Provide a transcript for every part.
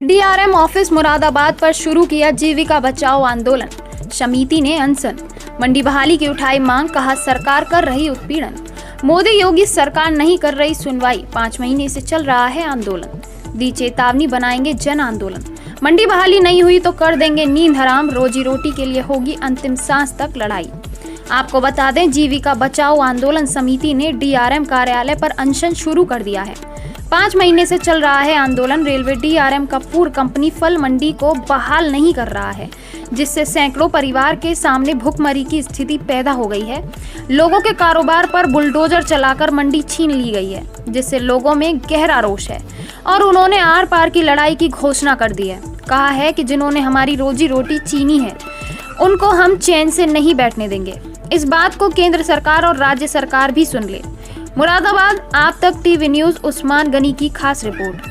DRM office Moradabad पर शुरू किया जीविका बचाओ आंदोलन। समिति ने अनशन, मंडी बहाली की उठाई मांग, कहा सरकार कर रही उत्पीड़न। मोदी योगी सरकार नहीं कर रही सुनवाई, 5 महीने से चल रहा है आंदोलन। दी चेतावनी, बनाएंगे जन आंदोलन। मंडी बहाली नहीं हुई तो कर देंगे नींद हराम, रोजी रोटी के लिए होगी अंतिम सांस तक लड़ाई। आपको बता दें, जीविका बचाओ आंदोलन समिति ने डीआरएम कार्यालय पर अनशन शुरू कर दिया है। 5 महीने से चल रहा है आंदोलन। रेलवे डीआरएम कपूर कंपनी फल मंडी को बहाल नहीं कर रहा है, जिससे सैकड़ों परिवार के सामने भुखमरी की स्थिति पैदा हो गई है। लोगों के कारोबार पर बुलडोजर चलाकर मंडी छीन ली गई है, जिससे लोगों में गहरा रोष है और उन्होंने आर पार की लड़ाई की घोषणा कर दी है। कहा है कि जिन्होंने हमारी रोजी रोटी छीनी है, उनको हम चैन से नहीं बैठने देंगे। इस बात को केंद्र सरकार और राज्य सरकार भी सुन ले। मुरादाबाद, आप तक टीवी न्यूज उस्मान गनी की खास रिपोर्ट।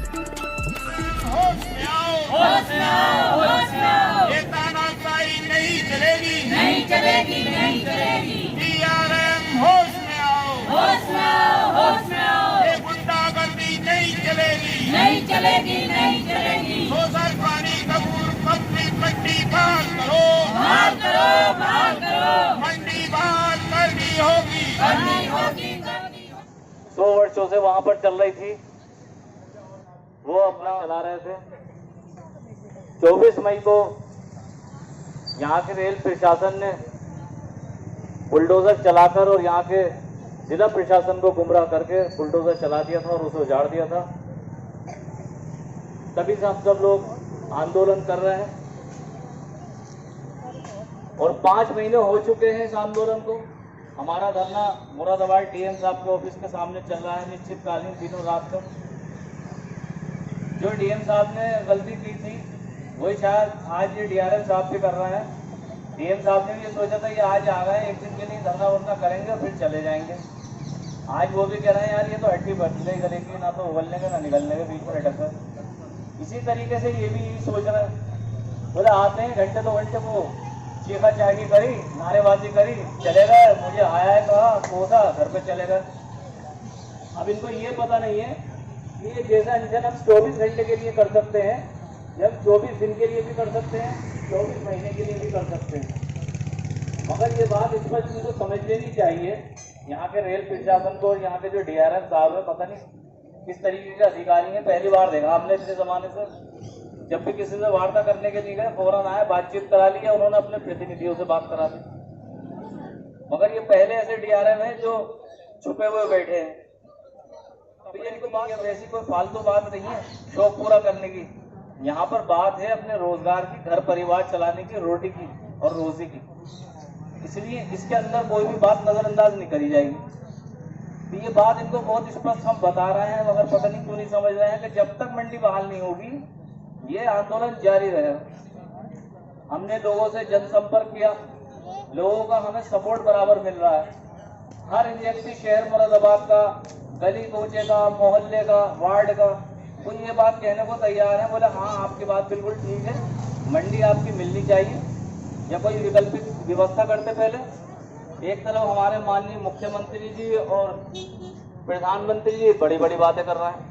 ये तानाशाही नहीं चलेगी, नहीं चलेगी, नहीं चलेगी। डीआरएम होश में आओ, होश में आओ, होश में आओ। ये गुंडागर्दी नहीं चलेगी, नहीं चलेगी, नहीं चलेगी। सोशल पानी कपूर कंपनी मंडी बहाल करो, बहाल करो, बहाल करो। मंडी बहाल करनी होगी, करनी होगी, करनी होगी। 100 वर्षों से वहां पर चल रही थी, वो अपना चला रहे थे। 24 मई को यहाँ के रेल प्रशासन ने बुलडोजर चलाकर और यहाँ के जिला प्रशासन को गुमराह करके बुलडोजर चला दिया था और उसे उजाड़ दिया था। तभी से हम सब लोग आंदोलन कर रहे हैं और 5 महीने हो चुके हैं इस आंदोलन को। हमारा धरना मुरादाबाद डीएम साहब के ऑफिस के सामने चल रहा है निश्चितकालीन दिनों रात को। जो डीएम साहब ने गलती की थी वही शायद आज ये डीआरएम साहब भी कर रहे हैं। डीएम साहब ने भी ये सोचा था कि आज आ गए, एक दिन के लिए धरना वरना करेंगे और फिर चले जाएंगे। आज वो भी कह रहे हैं यार ये तो हड्डी बदले गलेगी, ना तो उगलने का ना निकलने के बीच में लटक गए। इसी तरीके से ये भी यही सोच रहे हैं। बोले आते हैं घंटे 2 घंटे वो चीखा चाकी करी, नारेबाजी करी, चले गए। मुझे आया है कहा कोसा, घर पे चले गए। अब इनको ये पता नहीं है कि ये जैसा अनशन हम 24 घंटे के लिए कर सकते हैं, जब 24 दिन के लिए भी कर सकते हैं, 24 महीने के लिए भी कर सकते हैं। मगर ये बात स्पष्ट मुझे समझ लेनी चाहिए, यहाँ के रेल प्रशासन को और यहाँ के जो डीआरएम साहब है, पता नहीं किस तरीके के अधिकारी हैं। पहली बार देखा हमने इतने जमाने से। जब भी किसी से वार्ता करने के लिए गए, फौरन आए, बातचीत करा लिया, उन्होंने अपने प्रतिनिधियों से बात करा दी। मगर ये पहले ऐसे डीआरएम हैं जो छुपे हुए बैठे हैं। तो ये बात ऐसी कोई फालतू बात नहीं है शौक पूरा करने की। यहाँ पर बात है अपने रोजगार की, घर परिवार चलाने की, रोटी की और रोजी की। इसलिए इसके अंदर कोई भी बात नजरअंदाज नहीं करी जाएगी। तो ये बात इनको बहुत स्पष्ट हम बता रहे हैं, मगर पता नहीं क्यों नहीं समझ रहे हैं कि जब तक मंडी बहाल नहीं होगी ये आंदोलन जारी रहेगा। हमने लोगों से जनसंपर्क किया, लोगों का हमें सपोर्ट बराबर मिल रहा है। हर व्यक्ति शहर मुरादाबाद का, गली कोचे का, मोहल्ले का, वार्ड का, कोई ये बात कहने को तैयार है। बोले हाँ आपकी बात बिल्कुल ठीक है, मंडी आपकी मिलनी चाहिए, या कोई वैकल्पिक व्यवस्था करते। पहले एक तरफ हमारे माननीय मुख्यमंत्री जी और प्रधानमंत्री जी बड़ी बड़ी बातें कर रहे हैं,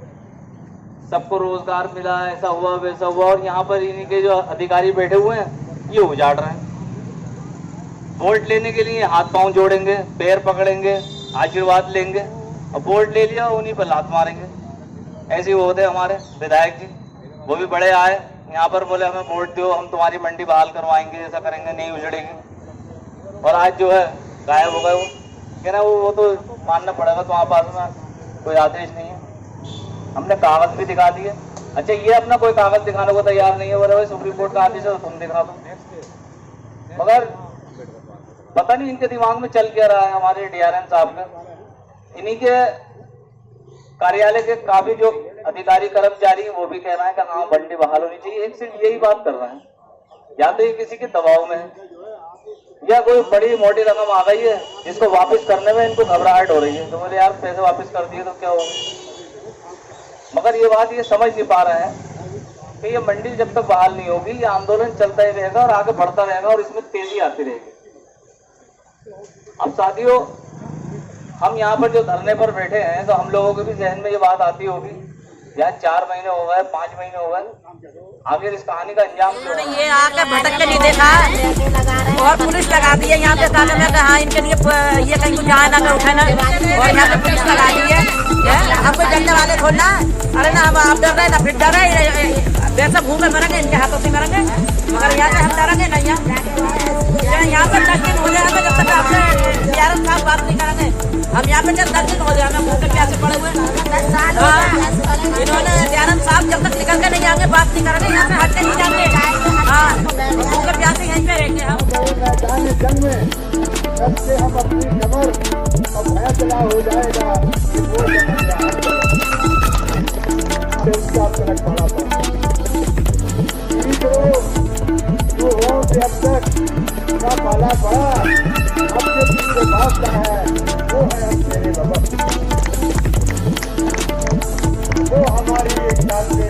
सबको रोजगार मिला, ऐसा हुआ वैसा हुआ, और यहाँ पर इन्हीं के जो अधिकारी बैठे हुए हैं ये उजाड़ रहे हैं। वोट लेने के लिए हाथ पांव जोड़ेंगे, पैर पकड़ेंगे, आशीर्वाद लेंगे, और वोट ले लिया उन्हीं पर लात मारेंगे। ऐसे वो होते हमारे विधायक जी, वो भी बड़े आए यहाँ पर, बोले हमें वोट दो, हम तुम्हारी मंडी बहाल करवाएंगे, ऐसा करेंगे, नहीं उजड़ेगी। और आज जो है गायब हो गए। वो कह रहे वो तो मानना पड़ेगा, तो वहाँ पास में कोई आदेश नहीं है। हमने कागज भी दिखा दिए। अच्छा ये अपना कोई कागज दिखाने को तैयार नहीं है, बोले भाई सुप्रीम कोर्ट का आदेश है तो तुम दिखा दो। मगर पता नहीं इनके दिमाग में चल क्या रहा है। हमारे डीआरएम साहब का, इन्हीं के कार्यालय के काफी जो अधिकारी कर्मचारी वो भी कह रहे हैं कि हाँ मंडी बहाल होनी चाहिए। एक सिर्फ यही बात कर रहे हैं, या तो ये किसी के दबाव में है, या कोई बड़ी मोटी रकम आ गई है जिसको वापस करने में इनको घबराहट हो रही है। तो बोले यार पैसे वापस कर दिए तो क्या होगा। मगर ये बात ये समझ नहीं पा रहे हैं कि ये मंडी जब तक बहाल नहीं होगी ये आंदोलन चलता ही रहेगा और आगे बढ़ता रहेगा और इसमें तेजी आती रहेगी। अब साथियों, हम यहाँ पर जो धरने पर बैठे हैं तो हम लोगों के भी जहन में ये बात आती होगी या 4 महीने हो गए, 5 महीने हो गए, आखिर इस कहानी का अंजाम क्यों है? ये आकर भटक के नहीं देखा और पुलिस लगा दी है यहाँ पे ताकि मैं कहा इनके लिए ये कहीं कुछ आए ना कर उठे ना, और यहाँ पे पुलिस लगा दी है। हमको जलने वाले खोलना, अरे ना हम आप डर रहे ना फिर डर रहे, वैसे भूखे मरेंगे, इनके हाथों से मरेंगे, मगर यहाँ पे हम डरेंगे नहीं। यहाँ पे 10 दिन हो जाए जब तक आपने DRM साहब बात नहीं करेंगे, हम यहाँ पे 10 दिन हो जाए हमें भूखे प्यासे पड़े हुए। इन्होंने DRM साहब जब तक निकल के नहीं आएंगे बात नहीं करेंगे, यहाँ से हट के नहीं जाएंगे। हाँ, भूखे प्यासे यहीं पे रहेंगे हम। मैदान जंग में जब से हम अपनी कमर और फैसला हो जाएगा कि वो उसका तलक पड़ा था। जो हो से अब तक का पाला पड़ा, अब जो पीछे भागता है वो है अब तेरे बाबा। वो हमारी एक साथ से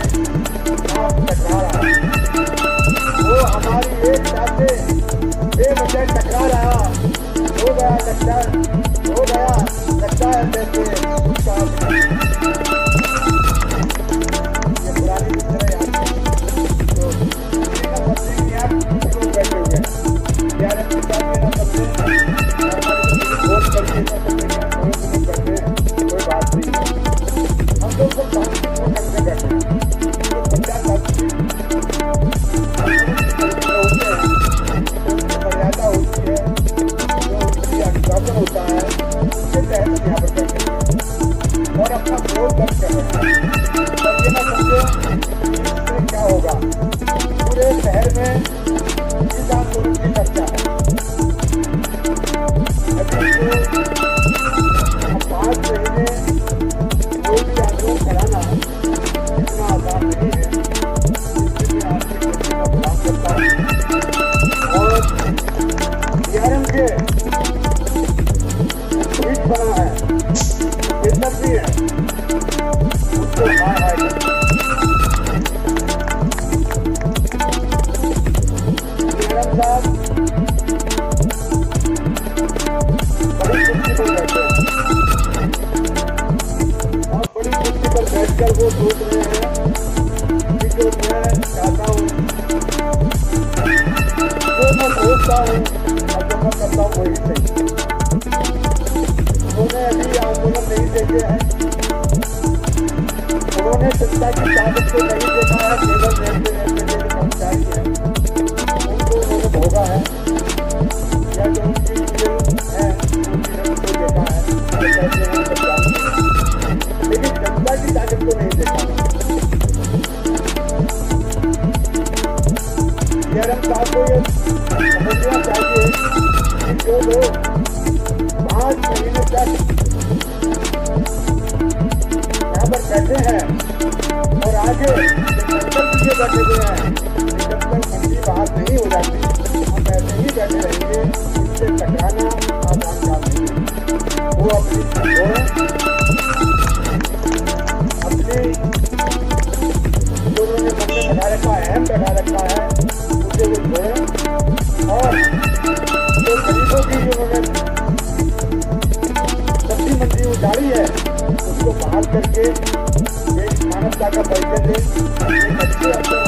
आप टकरा रहा है, वो हमारी एक साथ से बेवजह टकरा रहा, हो गया लगता है जैसे उसका ये पुरानी पिक्चर है तो बैठे हुए हैं DRM के साथ मेरा सबसे वोट करके बैठे हैं, कोई बात नहीं है, हम लोग सब करके बैठे हैं। मर्यादा होती है, जो उनकी अनुशासन होता है, उसके तहत यहाँ पर करते हैं और अपना विरोध दर्ज कर रहे हैं। पर ये ना समझे इससे क्या होगा, पूरे शहर में इस आंदोलन की चर्चा है। अभी तो 5 महीने कोई भी आंदोलन कराना इतना आसान नहीं है, इसलिए मैं आपकी चर्चा का प्रयास करता हूँ। और DRM के ट्वीट बना है, बेहतर भी है, उसको हाय हाय DRM साहब बड़ी कुर्सी पर बैठे हैं और बड़ी कुर्सी पर बैठकर वो सोच रहे हैं कि जो मैं चाहता हूँ, जो मैं सोचता हूँ और जो मैं करता हूँ वही सही। उन्होंने अभी आंदोलन नहीं देखे हैं, उन्होंने जनता की ताकत को नहीं देखा है, केवल रेलवे के कर्मचारी हैं उनको उन्होंने भोगा है, या जो उनकी है उनको देखा है, कैसे हैं सब जानते हैं, लेकिन जनता की ताकत को नहीं देखा। DRM साहब को ये समझना चाहिए कि जो लोग 5 महीने तक यहाँ पर बैठे हैं और आगे संकल्प लिए बैठे हुए हैं कि जब तक मंडी बाहर नहीं हो जाती हम ऐसे ही बैठे रहेंगे, इससे टकराना आसान काम नहीं है। वो अपनी जो उन्होंने मन में बैठा रखा है, अहम बैठा रखा है, उसे वो छोड़ें और जो गरीबों की उन्होंने सब्जी मंडी उजाड़ी है उसको बहाल करके एक मानवता का परिचय दे, एक अच्छे अवसर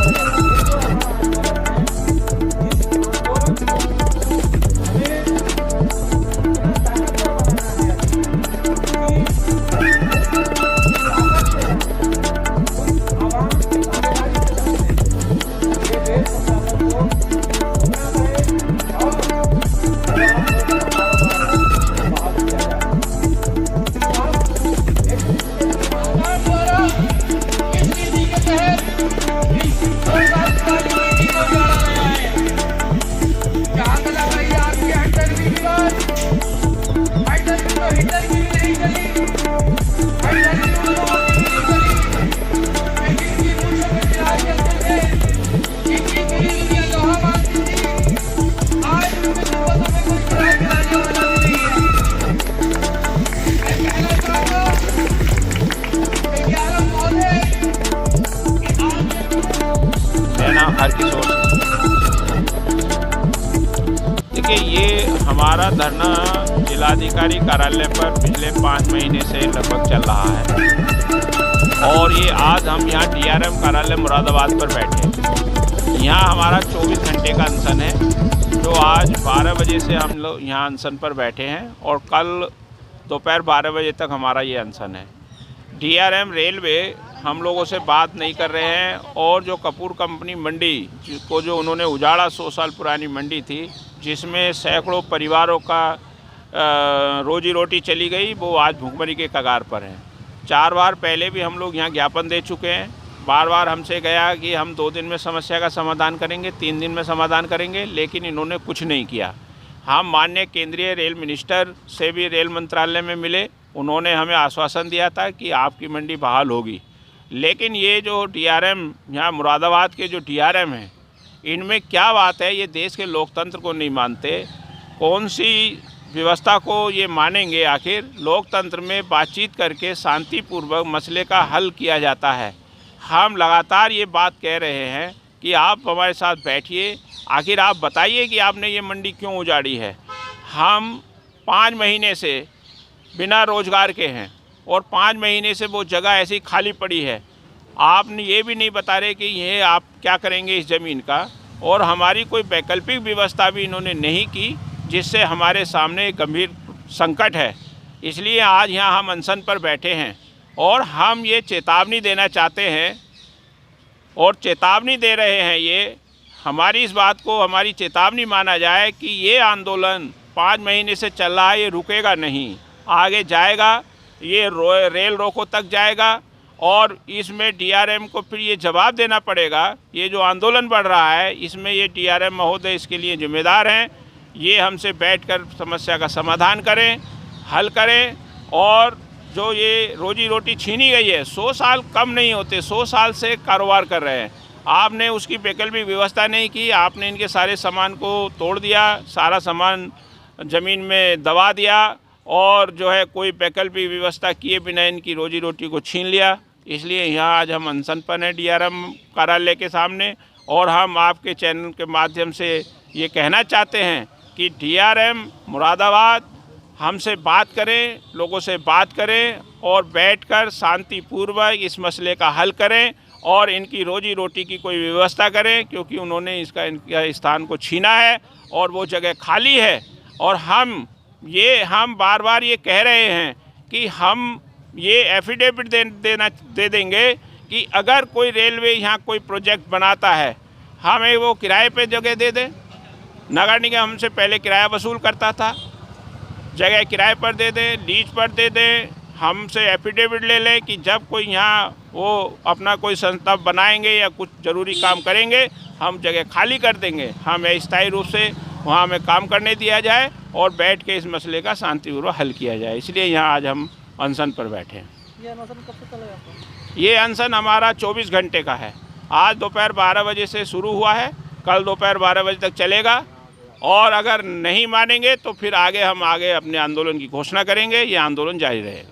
देखिए, ये हमारा धरना जिलाधिकारी कार्यालय पर पिछले 5 महीने से लगभग चल रहा है। और ये आज हम यहाँ DRM कार्यालय मुरादाबाद पर बैठे हैं। यहाँ हमारा 24 घंटे का अनशन है, जो आज 12 बजे से हम लोग यहाँ अनशन पर बैठे हैं और कल दोपहर 12 बजे तक हमारा ये अनशन है। DRM रेलवे हम लोगों से बात नहीं कर रहे हैं और जो कपूर कंपनी मंडी को जो उन्होंने उजाड़ा 100 साल पुरानी मंडी थी, जिसमें सैकड़ों परिवारों का रोजी रोटी चली गई, वो आज भूखमरी के कगार पर है। 4 बार पहले भी हम लोग यहाँ ज्ञापन दे चुके हैं। बार बार हमसे गया कि हम 2 दिन में समस्या का समाधान करेंगे, 3 दिन में समाधान करेंगे, लेकिन इन्होंने कुछ नहीं किया। हम माननीय केंद्रीय रेल मिनिस्टर से भी रेल मंत्रालय में मिले, उन्होंने हमें आश्वासन दिया था कि आपकी मंडी बहाल होगी। लेकिन ये जो DRM यहाँ मुरादाबाद के जो DRM हैं, इनमें क्या बात है, ये देश के लोकतंत्र को नहीं मानते। कौन सी व्यवस्था को ये मानेंगे? आखिर लोकतंत्र में बातचीत करके शांतिपूर्वक मसले का हल किया जाता है। हम लगातार ये बात कह रहे हैं कि आप हमारे साथ बैठिए, आखिर आप बताइए कि आपने ये मंडी क्यों उजाड़ी है। हम 5 महीने से बिना रोजगार के हैं और 5 महीने से वो जगह ऐसी खाली पड़ी है। आपने ये भी नहीं बता रहे कि ये आप क्या करेंगे इस ज़मीन का, और हमारी कोई वैकल्पिक व्यवस्था भी इन्होंने नहीं की, जिससे हमारे सामने एक गंभीर संकट है। इसलिए आज यहाँ हम अनशन पर बैठे हैं और हम ये चेतावनी देना चाहते हैं और चेतावनी दे रहे हैं। ये हमारी इस बात को हमारी चेतावनी माना जाए कि ये आंदोलन 5 महीने से चल रहा है, ये रुकेगा नहीं, आगे जाएगा, ये रेल रोको तक जाएगा और इसमें DRM को फिर ये जवाब देना पड़ेगा। ये जो आंदोलन बढ़ रहा है, इसमें ये DRM महोदय इसके लिए जिम्मेदार हैं। ये हमसे बैठकर समस्या का समाधान करें, हल करें, और जो ये रोजी रोटी छीनी गई है, 100 साल कम नहीं होते, 100 साल से कारोबार कर रहे हैं। आपने उसकी वैकल्पिक व्यवस्था नहीं की, आपने इनके सारे सामान को तोड़ दिया, सारा सामान ज़मीन में दबा दिया और जो है कोई वैकल्पिक व्यवस्था किए बिना इनकी रोजी रोटी को छीन लिया। इसलिए यहाँ आज हम अनशन पर हैं DRM कार्यालय के सामने, और हम आपके चैनल के माध्यम से ये कहना चाहते हैं कि DRM मुरादाबाद हमसे बात करें, लोगों से बात करें और बैठकर शांतिपूर्वक इस मसले का हल करें और इनकी रोजी रोटी की कोई व्यवस्था करें, क्योंकि उन्होंने इनका स्थान को छीना है और वो जगह खाली है। और हम बार बार ये कह रहे हैं कि हम ये एफिडेविट दे देंगे कि अगर कोई रेलवे यहाँ कोई प्रोजेक्ट बनाता है, हमें वो किराए पे जगह दे दें। नगर निगम हमसे पहले किराया वसूल करता था, जगह किराए पर दे दें, लीज पर दे दें। हमसे एफिडेविट ले लें कि जब कोई यहाँ वो अपना कोई संस्था बनाएंगे या कुछ ज़रूरी काम करेंगे, हम जगह खाली कर देंगे, हमें स्थायी रूप से वहाँ हमें काम करने दिया जाए और बैठ के इस मसले का शांतिपूर्वक हल किया जाए। इसलिए यहाँ आज हम अनशन पर बैठे हैं। ये अनशन कब से चलेगा? ये अनशन हमारा 24 घंटे का है। आज दोपहर 12 बजे से शुरू हुआ है, कल दोपहर 12 बजे तक चलेगा, और अगर नहीं मानेंगे तो फिर आगे हम अपने आंदोलन की घोषणा करेंगे। ये आंदोलन जारी रहेगा।